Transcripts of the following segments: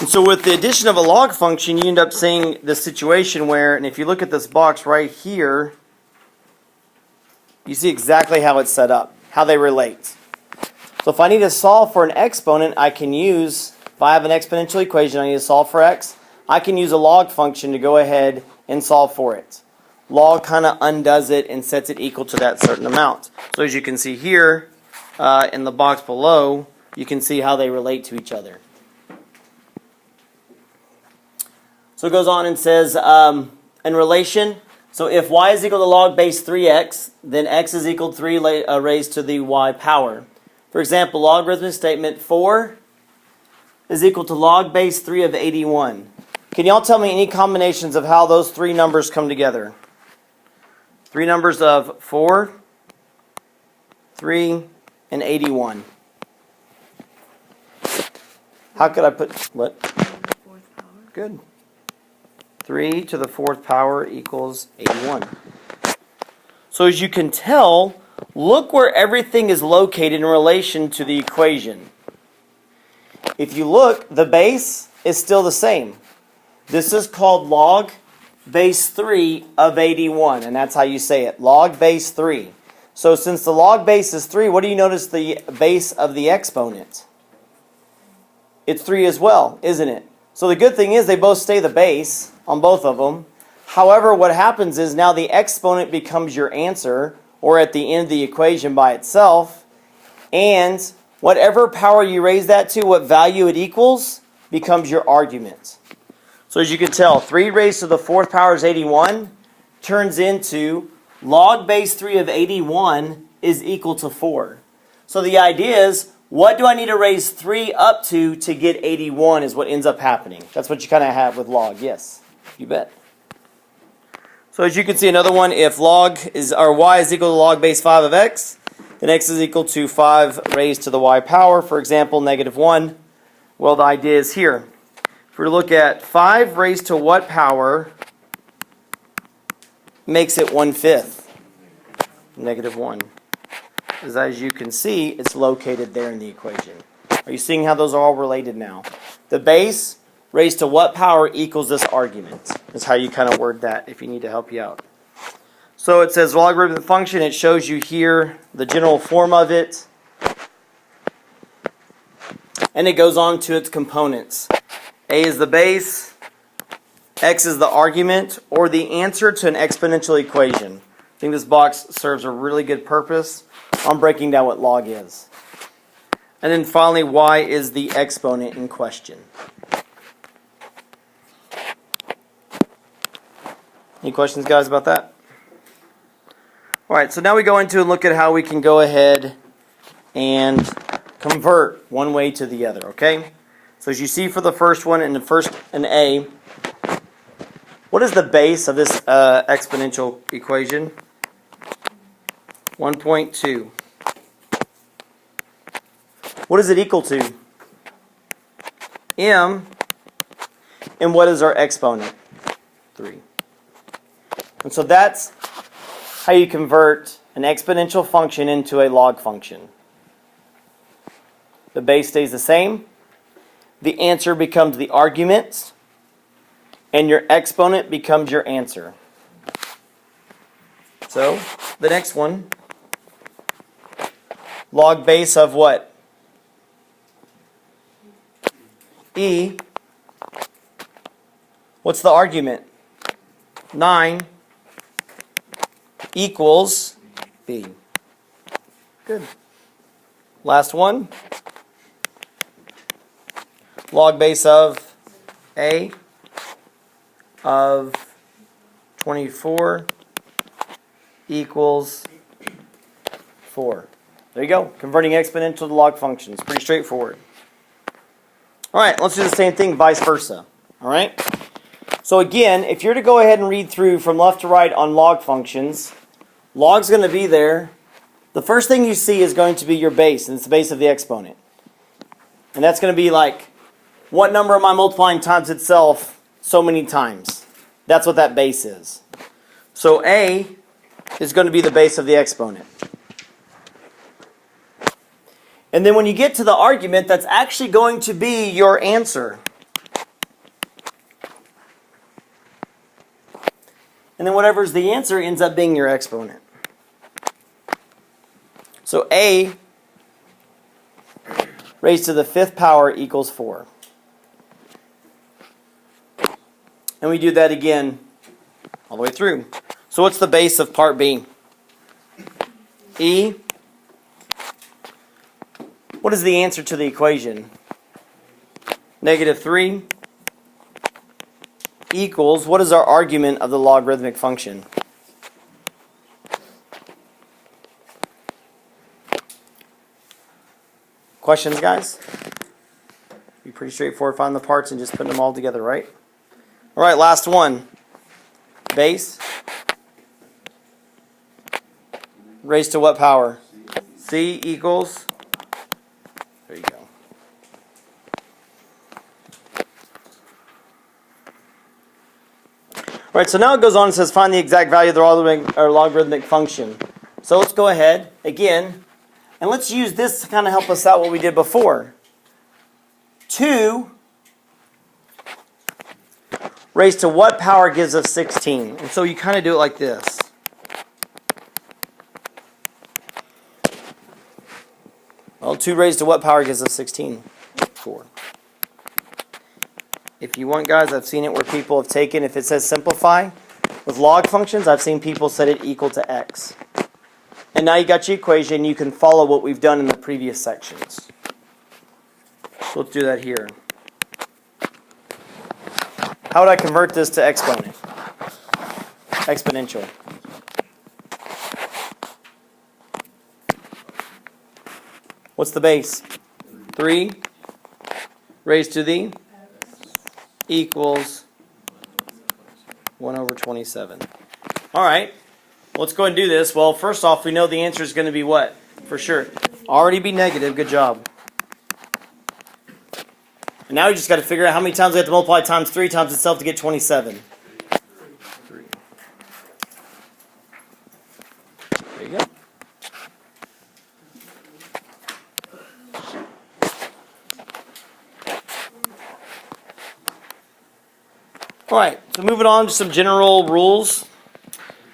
And so with the addition of a log function, you end up seeing this situation where, and if you look at this box right here, you see exactly how it's set up, how they relate. So if I need to solve for an exponent, I can use, if I have an exponential equation, I need to solve for x, I can use a log function to go ahead and solve for it. Log kind of undoes it and sets it equal to that certain amount. So as you can see here, in the box below, you can see how they relate to each other. So it goes on and says, in relation, so if y is equal to log base 3x, then x is equal to 3 raised to the y power. For example, logarithmic statement 4 is equal to log base 3 of 81. Can y'all tell me any combinations of how those three numbers come together? Three numbers of 4, 3, and 81. How could I put, what? Good. 3 to the fourth power equals 81. So as you can tell, look where everything is located in relation to the equation. If you look, the base is still the same. This is called log base 3 of 81, and that's how you say it, log base 3. So since the log base is 3, what do you notice the base of the exponent? It's 3 as well, isn't it? So the good thing is they both stay the base on both of them. However, what happens is now the exponent becomes your answer, or at the end of the equation by itself, and whatever power you raise that to, what value it equals, becomes your argument. So as you can tell, 3 raised to the fourth power is 81, turns into log base 3 of 81 is equal to 4. So the idea is, what do I need to raise 3 up to get 81 is what ends up happening. That's what you kind of have with log. Yes, you bet. So as you can see, another one, if log is, or y is equal to log base 5 of x, then x is equal to 5 raised to the y power. For example, negative 1. Well, the idea is here. If we look at 5 raised to what power makes it 1/5? Negative 1. As you can see, it's located there in the equation. Are you seeing how those are all related now? The base raised to what power equals this argument? That's how you kind of word that if you need to help you out. So it says logarithmic function. It shows you here the general form of it. And it goes on to its components. A is the base, x is the argument, or the answer to an exponential equation. I think this box serves a really good purpose on breaking down what log is. And then finally, y is the exponent in question. Any questions, guys, about that? All right, so now we go into and look at how we can go ahead and convert one way to the other, okay? So as you see for the first one, in A, what is the base of this exponential equation? 1.2. What is it equal to? M. And what is our exponent? 3. And so that's how you convert an exponential function into a log function. The base stays the same. The answer becomes the argument. And your exponent becomes your answer. So, the next one. Log base of what? E. What's the argument? 9 equals B. Good. Last one. Log base of A of 24 equals 4. There you go. Converting exponential to log functions. Pretty straightforward. All right, let's do the same thing vice versa. All right? So again, if you're to go ahead and read through from left to right on log functions, log's going to be there. The first thing you see is going to be your base, and it's the base of the exponent. And that's going to be like, what number am I multiplying times itself so many times? That's what that base is. So A is going to be the base of the exponent. And then when you get to the argument, that's actually going to be your answer. And then whatever's the answer ends up being your exponent. So a raised to the 5th power equals 4. And we do that again all the way through. So what's the base of part B? E. What is the answer to the equation? -3 equals, what is our argument of the logarithmic function? Questions, guys? Be pretty straightforward finding the parts and just putting them all together, right? All right, last one. Base raised to what power? C equals, there you go. All right, so now it goes on and says find the exact value of the logarithmic function. So let's go ahead again, and let's use this to kind of help us out what we did before. 2 raised to what power gives us 16? And so you kind of do it like this. Well, 2 raised to what power gives us 16? 4. If you want, guys, I've seen it where people have taken, if it says simplify, with log functions, I've seen people set it equal to x. And now you got your equation, you can follow what we've done in the previous sections. So let's do that here. How would I convert this to exponent? Exponential. What's the base? 3 raised to the equals 1 over 27. All right, let's go ahead and do this. Well, first off, we know the answer is going to be what? For sure. Already be negative. Good job. And now you just got to figure out how many times we have to multiply times 3 times itself to get 27. 3. There you go. All right, so moving on to some general rules.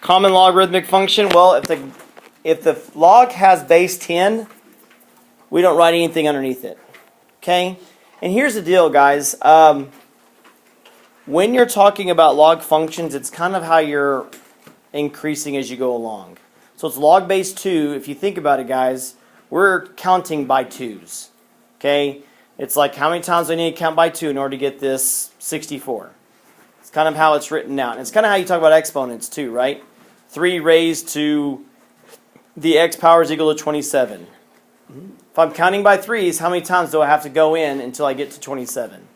Common logarithmic function. Well, if the log has base 10, we don't write anything underneath it. Okay? And here's the deal, guys. When you're talking about log functions, it's kind of how you're increasing as you go along. So it's log base 2. If you think about it, guys, we're counting by 2s. Okay? It's like how many times do I need to count by 2 in order to get this 64? It's kind of how it's written out. And it's kind of how you talk about exponents too, right? 3 raised to the x power is equal to 27. If I'm counting by 3s, how many times do I have to go in until I get to 27?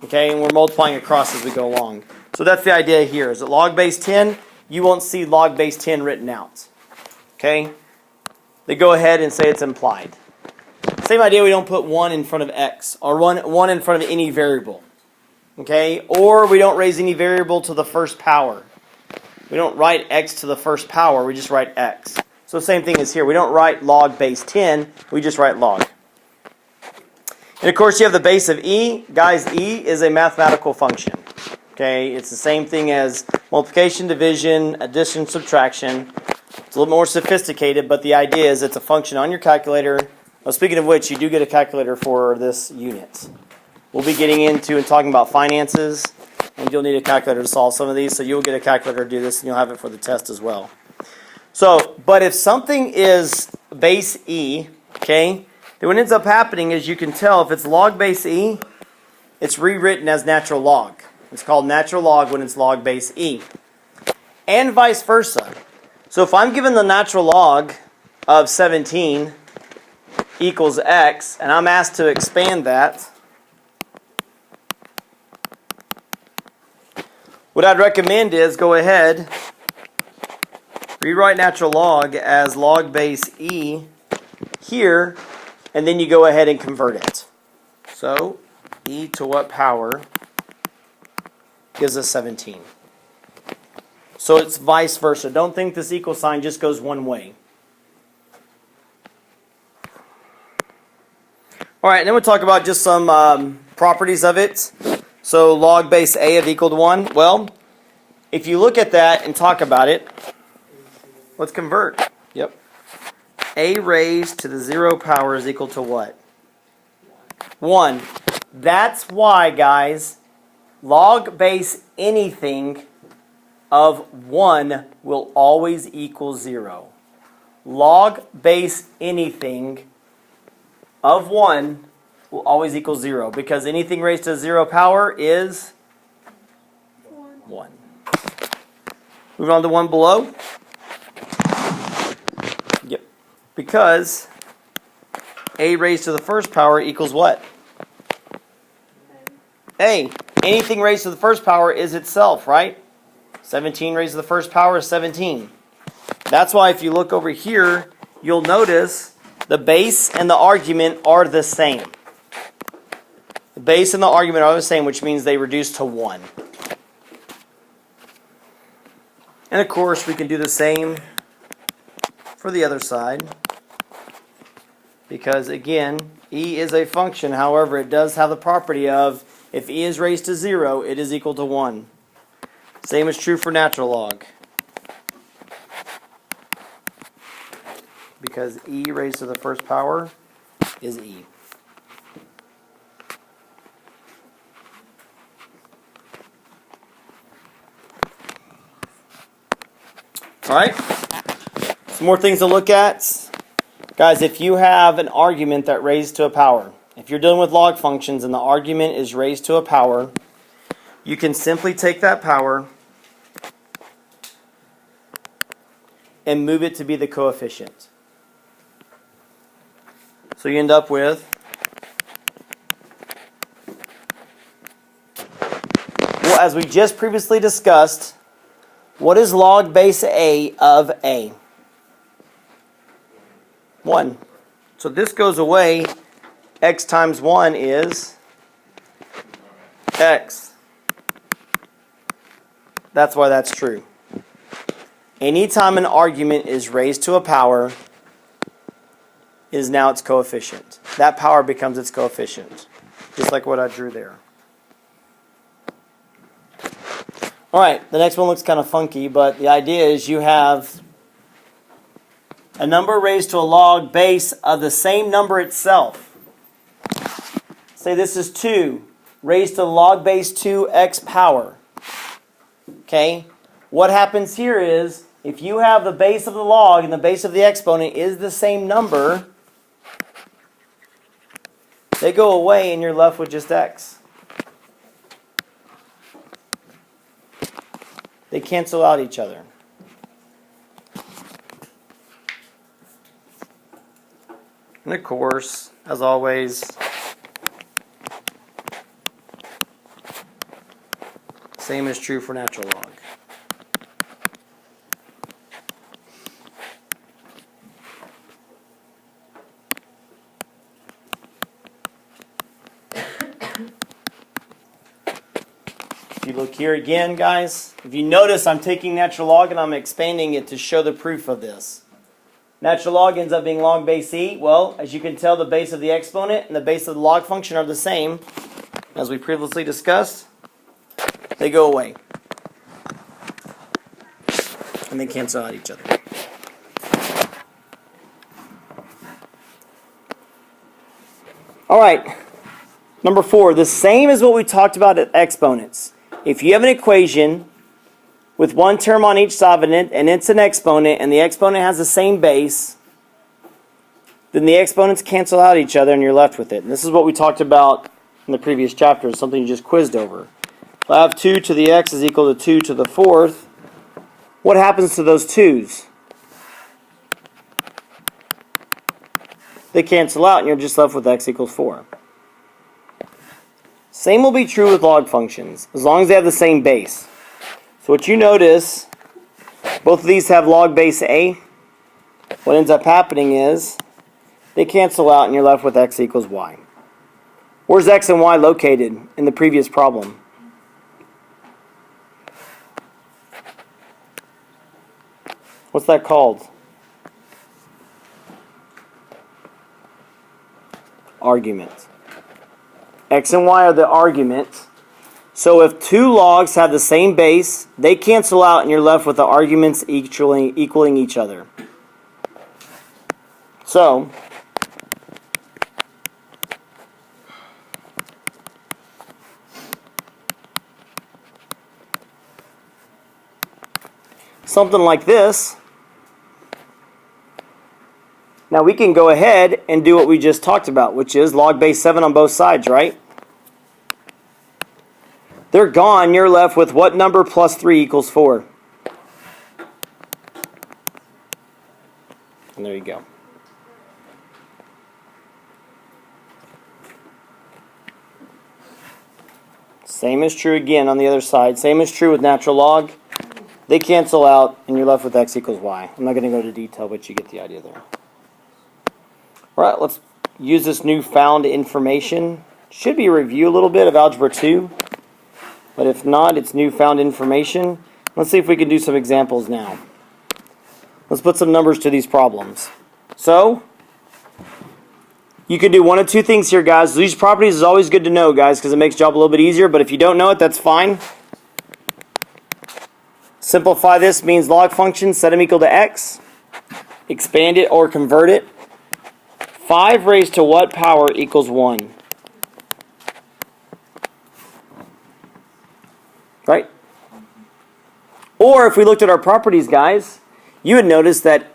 Okay, and we're multiplying across as we go along. So that's the idea here. Is it log base 10? You won't see log base 10 written out. Okay? They go ahead and say it's implied. Same idea, we don't put 1 in front of x, or 1 in front of any variable. Okay, or we don't raise any variable to the first power. We don't write x to the first power, we just write x. So same thing as here. We don't write log base 10, we just write log. And of course you have the base of e. Guys, e is a mathematical function. Okay, it's the same thing as multiplication, division, addition, subtraction. It's a little more sophisticated, but the idea is it's a function on your calculator. Well, speaking of which, you do get a calculator for this unit. We'll be getting into and talking about finances, and you'll need a calculator to solve some of these, so you'll get a calculator to do this, and you'll have it for the test as well. So, but if something is base e, okay, then what ends up happening is you can tell if it's log base e, it's rewritten as natural log. It's called natural log when it's log base e. And vice versa. So if I'm given the natural log of 17 equals x, and I'm asked to expand that, what I'd recommend is go ahead, rewrite natural log as log base e here, and then you go ahead and convert it. So, e to what power gives us 17. So it's vice versa. Don't think this equal sign just goes one way. All right, then we'll talk about just some properties of it. So log base a of equal to 1. Well, if you look at that and talk about it, let's convert. Yep. A raised to the 0 power is equal to what? 1. That's why, guys, log base anything of 1 will always equal 0. Log base anything of 1 will always equal 0, because anything raised to the 0 power is 1. Moving on to one below. Yep. Because A raised to the first power equals what? A. Anything raised to the first power is itself, right? 17 raised to the first power is 17. That's why if you look over here, you'll notice the base and the argument are the same. The base and the argument are the same, which means they reduce to 1. And of course, we can do the same for the other side. Because again, e is a function. However, it does have the property of, if e is raised to 0, it is equal to 1. Same is true for natural log. Because e raised to the first power is e. All right, some more things to look at. Guys, if you have an argument that raised to a power, if you're dealing with log functions and the argument is raised to a power, you can simply take that power and move it to be the coefficient. So you end up with, well, as we just previously discussed, what is log base A of A? 1. So this goes away. X times 1 is X. That's why that's true. Anytime an argument is raised to a power, is now its coefficient. That power becomes its coefficient. Just like what I drew there. Alright, the next one looks kind of funky, but the idea is you have a number raised to a log base of the same number itself. Say this is 2 raised to the log base 2x power. Okay? What happens here is, if you have the base of the log and the base of the exponent is the same number, they go away and you're left with just x. They cancel out each other. And of course, as always, same is true for natural log. If you look here again, guys, if you notice, I'm taking natural log and I'm expanding it to show the proof of this. Natural log ends up being log base e. Well, as you can tell, the base of the exponent and the base of the log function are the same. As we previously discussed, they go away. And they cancel out each other. All right, number 4, the same as what we talked about at exponents. If you have an equation with one term on each side of it, and it's an exponent, and the exponent has the same base, then the exponents cancel out each other and you're left with it. And this is what we talked about in the previous chapter, something you just quizzed over. If I have 2 to the x is equal to 2 to the 4th, what happens to those 2's? They cancel out and you're just left with x equals 4. Same will be true with log functions, as long as they have the same base. So what you notice, both of these have log base a. What ends up happening is they cancel out and you're left with x equals y. Where's x and y located in the previous problem? What's that called? Argument. X and y are the argument. So if two logs have the same base, they cancel out and you're left with the arguments equaling each other. So, something like this. Now we can go ahead and do what we just talked about, which is log base 7 on both sides, right? They're gone. You're left with what number plus 3 equals 4? And there you go. Same is true again on the other side. Same is true with natural log. They cancel out, and you're left with x equals y. I'm not going to go into detail, but you get the idea there. All right, let's use this newfound information. Should be a review a little bit of Algebra 2. But if not, it's newfound information. Let's see if we can do some examples now. Let's put some numbers to these problems. So, you can do one of two things here, guys. These properties is always good to know, guys, because it makes job a little bit easier. But if you don't know it, that's fine. Simplify this means log function, set them equal to x. Expand it or convert it. 5 raised to what power equals 1? Right? Or if we looked at our properties, guys, you would notice that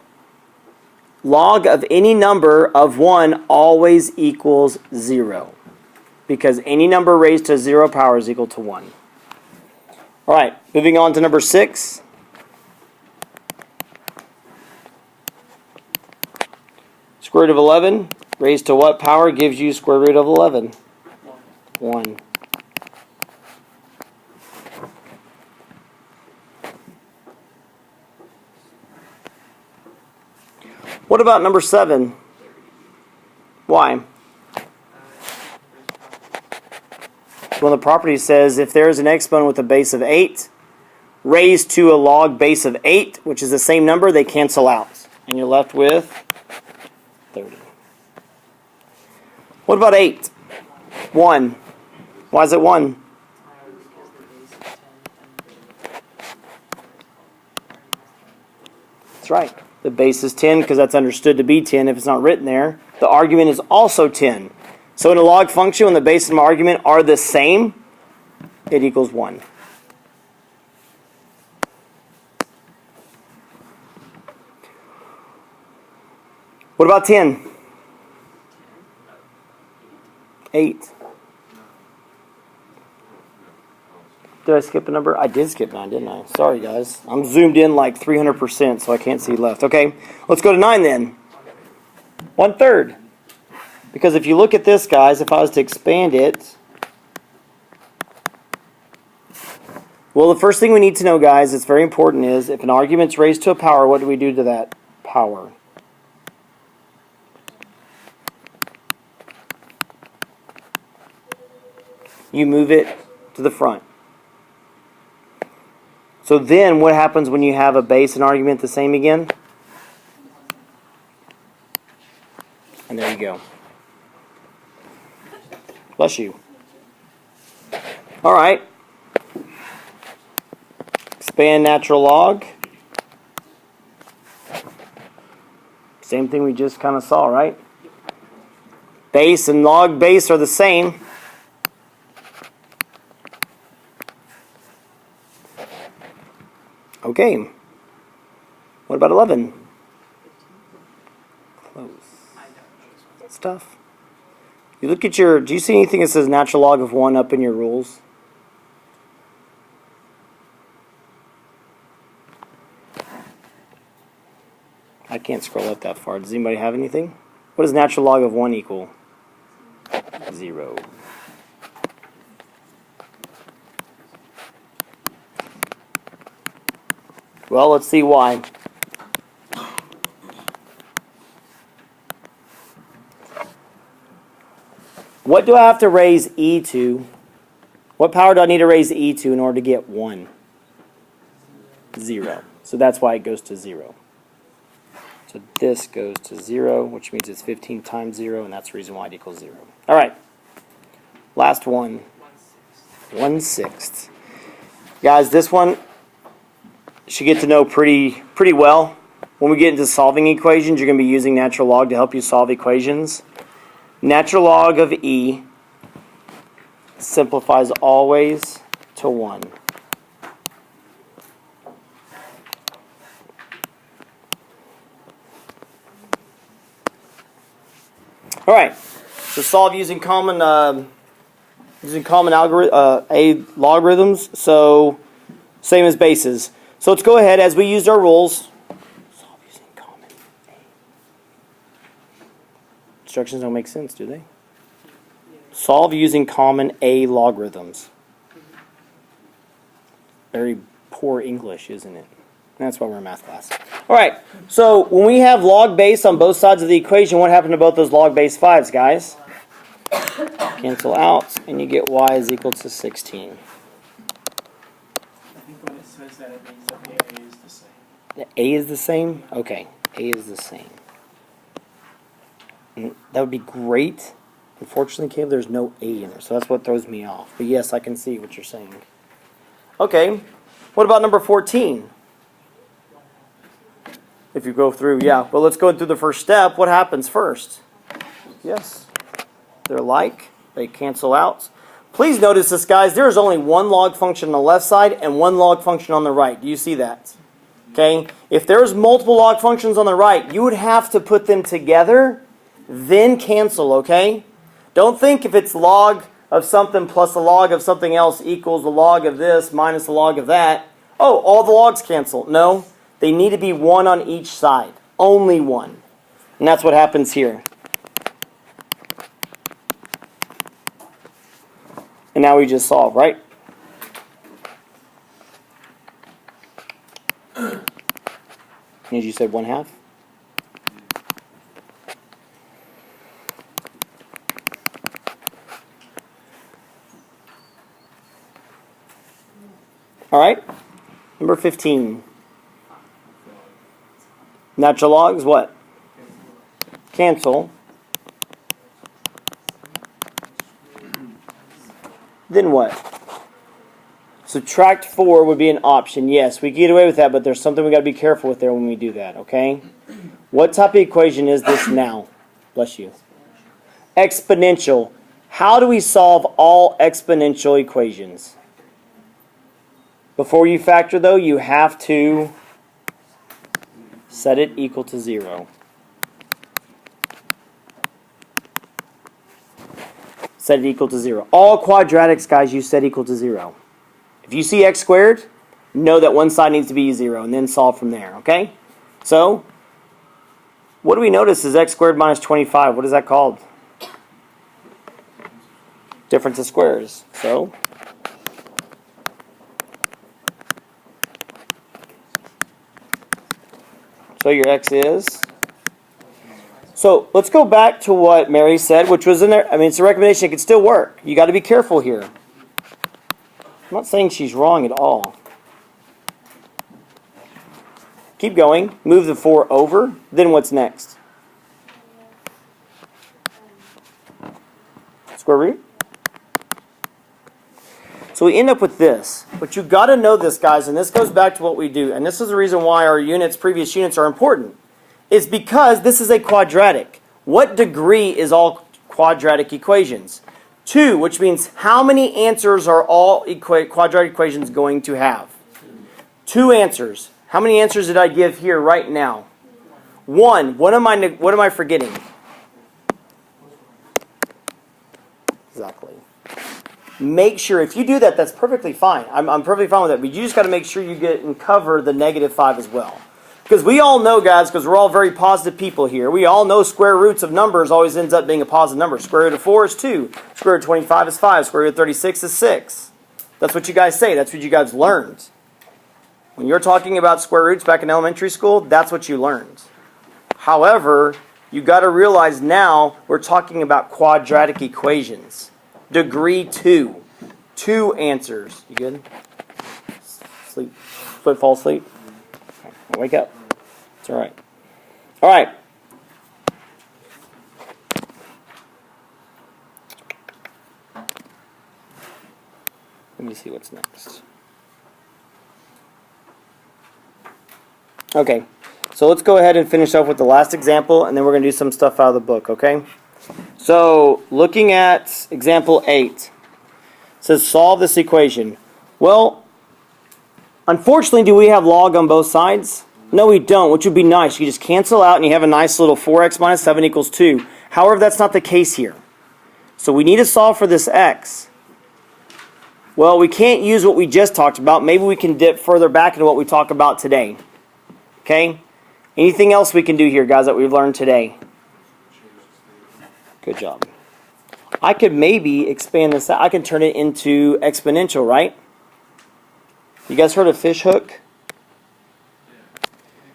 log of any number of 1 always equals 0. Because any number raised to 0 power is equal to 1. All right, moving on to number 6. Square root of 11 raised to what power gives you square root of 11? 1. What about number 7? Why? Well, the property says if there is an exponent with a base of 8 raised to a log base of 8, which is the same number, they cancel out. And you're left with 30. What about 8? 1. Why is it 1? That's right. The base is 10 because that's understood to be 10 if it's not written there. The argument is also 10. So in a log function, when the base and my argument are the same, it equals 1. What about 10? 8. Did I skip a number? I did skip 9, didn't I? Sorry, guys. I'm zoomed in like 300%, so I can't see left. Okay, let's go to 9 then. 1/3. Because if you look at this, guys, if I was to expand it, well, the first thing we need to know, guys, it's very important, is if an argument's raised to a power, what do we do to that power? You move it to the front. So then what happens when you have a base and argument the same again? And there you go. Bless you. All right. Expand natural log. Same thing we just kind of saw, right? Base and log base are the same. Okay. What about 11? Close. Stuff. You look at your, do you see anything that says natural log of 1 up in your rules? I can't scroll up that far. Does anybody have anything? What does natural log of 1 equal? 0. Well, let's see why. What do I have to raise e to? What power do I need to raise e to in order to get 1? 0. So that's why it goes to 0. So this goes to 0, which means it's 15 times 0, and that's the reason why it equals 0. All right. Last one. 1/6. Guys, this one you should get to know pretty well. When we get into solving equations, you're going to be using natural log to help you solve equations. Natural log of e simplifies always to 1. All right, so solve using common logarithms. So same as bases. So let's go ahead as we used our rules. Solve using common a. Instructions don't make sense, do they? Solve using common a logarithms. Very poor English, isn't it? That's why we're in math class. All right, so when we have log base on both sides of the equation, what happened to both those log base 5s, guys? Cancel out, and you get y is equal to 16. I think when it says that, it means that the A is the same. The A is the same? Okay, A is the same. And that would be great. Unfortunately, Caleb, there's no A in there, so that's what throws me off. But yes, I can see what you're saying. Okay, what about number 14? If you go through, yeah. Well, let's go through the first step. What happens first? Yes. They're like. They cancel out. Please notice this, guys. There is only one log function on the left side and one log function on the right. Do you see that? Okay. If there's multiple log functions on the right, you would have to put them together, then cancel, okay? Don't think if it's log of something plus a log of something else equals the log of this minus the log of that. Oh, all the logs cancel. No. They need to be one on each side. Only one. And that's what happens here. And now we just solve, right? As you said, 1/2. All right. Number 15. Natural logs, what? Cancel. Then what? Subtract 4 would be an option. Yes, we can get away with that, but there's something we got to be careful with there when we do that, okay? What type of equation is this now? Bless you. Exponential. How do we solve all exponential equations? Before you factor, though, you have to set it equal to 0. Set it equal to 0. All quadratics, guys, you set equal to 0. If you see x squared, know that one side needs to be 0, and then solve from there, okay? So, what do we notice is x squared minus 25. What is that called? Difference of squares. So your x is. So let's go back to what Mary said, which was in there. I mean, it's a recommendation. It could still work. You got to be careful here. I'm not saying she's wrong at all. Keep going. Move the 4 over. Then what's next? Square root. So we end up with this. But you got to know this, guys, and this goes back to what we do. And this is the reason why our previous units are important. Is because this is a quadratic. What degree is all quadratic equations? 2, which means how many answers are all quadratic equations going to have? 2 answers. How many answers did I give here right now? 1. What am I forgetting? Exactly. Make sure, if you do that, that's perfectly fine. I'm perfectly fine with that. But you just got to make sure you get and cover the -5 as well. Because we all know, guys, because we're all very positive people here, we all know square roots of numbers always ends up being a positive number. Square root of 4 is 2. Square root of 25 is 5. Square root of 36 is 6. That's what you guys say. That's what you guys learned. When you're talking about square roots back in elementary school, that's what you learned. However, you got to realize now we're talking about quadratic equations. Degree 2. 2 answers. You good? Sleep. Fall asleep? Okay. Wake up. It's all right. All right. Let me see what's next. Okay, so let's go ahead and finish up with the last example, and then we're going to do some stuff out of the book, okay? So, looking at example 8, it says solve this equation. Well, unfortunately, do we have log on both sides? No, we don't, which would be nice. You just cancel out and you have a nice little 4x minus 7 equals 2. However, that's not the case here. So we need to solve for this x. Well, we can't use what we just talked about. Maybe we can dip further back into what we talked about today. Okay? Anything else we can do here, guys, that we've learned today? Good job. I could maybe expand this out. I can turn it into exponential, right? You guys heard of fishhook?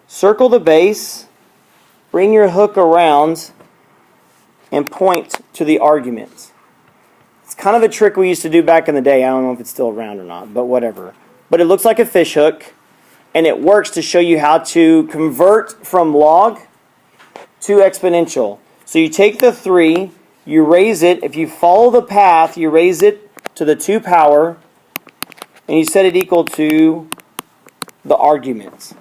Circle the base, bring your hook around, and point to the argument. It's kind of a trick we used to do back in the day. I don't know if it's still around or not, but whatever. But it looks like a fishhook, and it works to show you how to convert from log to exponential. So you take the 3, you raise it. If you follow the path, you raise it to the 2 power, and you set it equal to the arguments.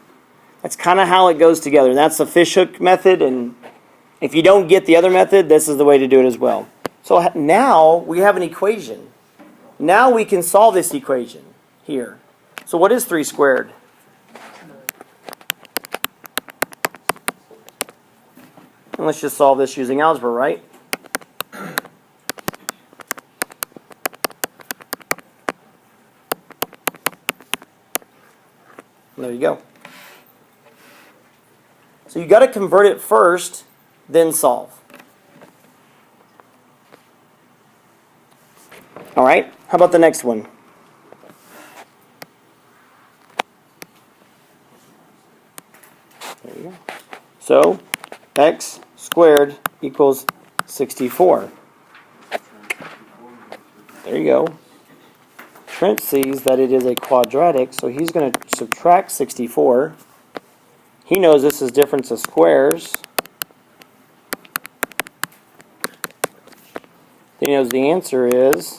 That's kind of how it goes together. And that's the fishhook method, and if you don't get the other method, this is the way to do it as well. So now we have an equation. Now we can solve this equation here. So what is 3 squared? And let's just solve this using algebra, right? There you go. So you got to convert it first, then solve. All right, how about the next one? There you go. So, x squared equals 64. There you go. Trent sees that it is a quadratic, so he's going to subtract 64. He knows this is difference of squares. He knows the answer is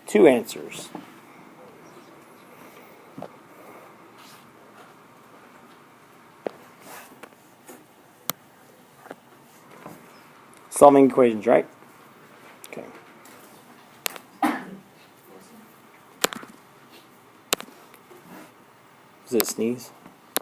2 answers. Solving equations, right? Okay. Is it a sneeze?